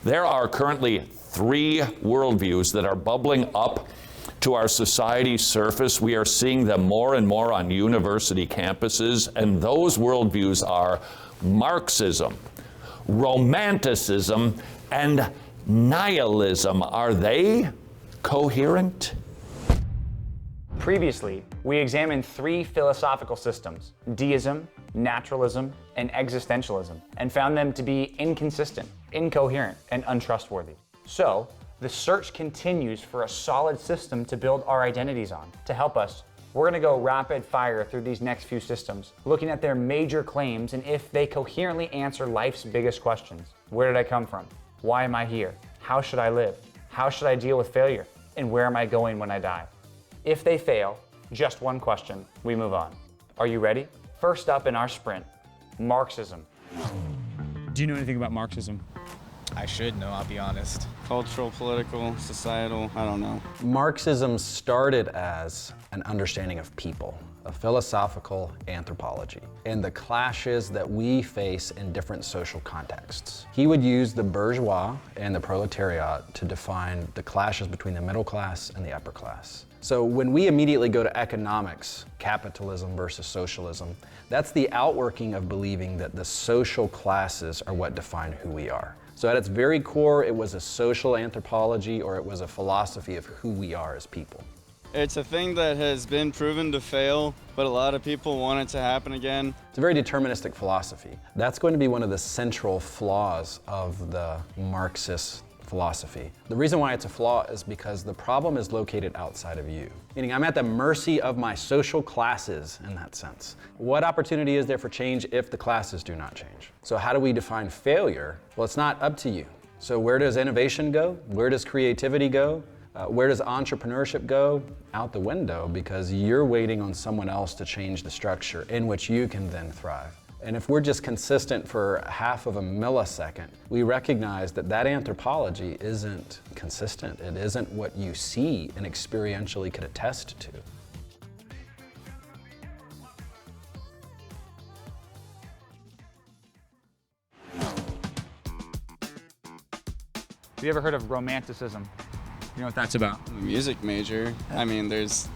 There are currently 3 worldviews that are bubbling up to our society's surface. We are seeing them more and more on university campuses, and those worldviews are Marxism, Romanticism, and Nihilism. Are they coherent? Previously, we examined 3 philosophical systems, deism, naturalism, and existentialism, and found them to be inconsistent, incoherent, and untrustworthy. So, the search continues for a solid system to build our identities on. To help us, we're going to go rapid fire through these next few systems, looking at their major claims and if they coherently answer life's biggest questions. Where did I come from? Why am I here? How should I live? How should I deal with failure? And where am I going when I die? If they fail, just one question, we move on. Are you ready? First up in our sprint, Marxism. Do you know anything about Marxism? I should know, I'll be honest. Cultural, political, societal, I don't know. Marxism started as an understanding of people, a philosophical anthropology, and the clashes that we face in different social contexts. He would use the bourgeois and the proletariat to define the clashes between the middle class and the upper class. So when we immediately go to economics, capitalism versus socialism, that's the outworking of believing that the social classes are what define who we are. So at its very core, it was a social anthropology, or it was a philosophy of who we are as people. It's a thing that has been proven to fail, but a lot of people want it to happen again. It's a very deterministic philosophy. That's going to be one of the central flaws of the Marxist philosophy. The reason why it's a flaw is because the problem is located outside of you. Meaning I'm at the mercy of my social classes in that sense. What opportunity is there for change if the classes do not change? So how do we define failure? Well, it's not up to you. So where does innovation go? Where does creativity go? Where does entrepreneurship go? Out the window, because you're waiting on someone else to change the structure in which you can then thrive. And if we're just consistent for half of a millisecond, we recognize that that anthropology isn't consistent. It isn't what you see and experientially could attest to. Have you ever heard of Romanticism? You know what that's about? I'm a music major. I mean, there's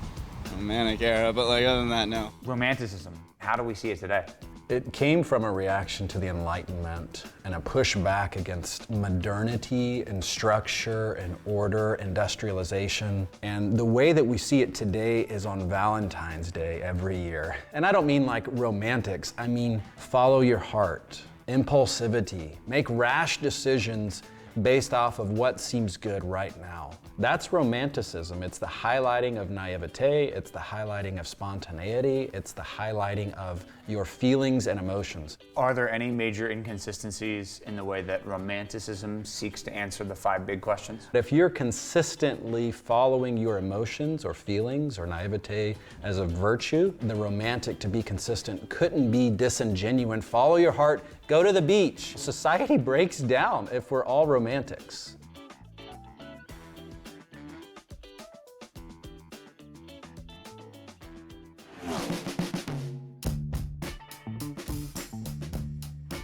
a Manic era, but like other than that, no. Romanticism, how do we see it today? It came from a reaction to the Enlightenment and a pushback against modernity and structure and order, industrialization. And the way that we see it today is on Valentine's Day every year. And I don't mean like romantics, I mean follow your heart, impulsivity, make rash decisions based off of what seems good right now. That's Romanticism. It's the highlighting of naivete, it's the highlighting of spontaneity, it's the highlighting of your feelings and emotions. Are there any major inconsistencies in the way that Romanticism seeks to answer the 5 big questions? If you're consistently following your emotions or feelings or naivete as a virtue, the romantic, to be consistent, couldn't be disingenuous. Follow your heart, go to the beach. Society breaks down if we're all romantics.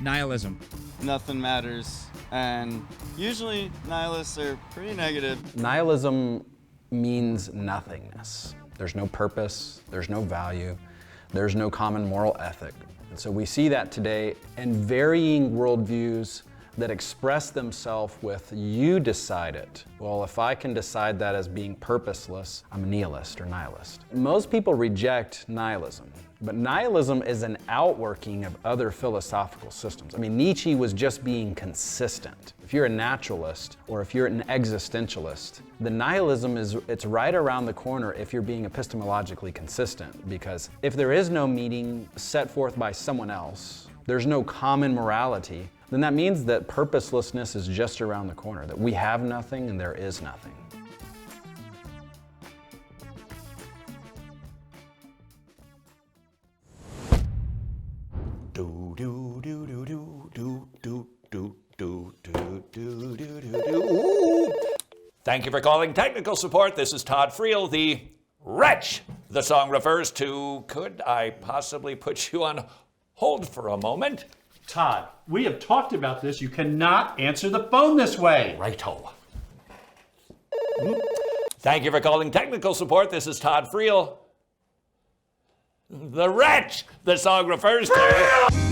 Nihilism. Nothing matters, and usually nihilists are pretty negative. Nihilism means nothingness. There's no purpose, there's no value, there's no common moral ethic. And so we see that today in varying worldviews that express themselves with you decide it. Well, if I can decide that as being purposeless, I'm a nihilist or nihilist. Most people reject nihilism, but nihilism is an outworking of other philosophical systems. I mean, Nietzsche was just being consistent. If you're a naturalist or if you're an existentialist, the nihilism it's right around the corner if you're being epistemologically consistent, because if there is no meaning set forth by someone else, there's no common morality, then that means that purposelessness is just around the corner, that we have nothing and there is nothing. Thank you for calling technical support. This is Todd Friel, the wretch the song refers to. Could I possibly put you on hold for a moment? Todd, we have talked about this. You cannot answer the phone this way. Righto. Thank you for calling technical support. This is Todd Friel. The wretch the song refers to.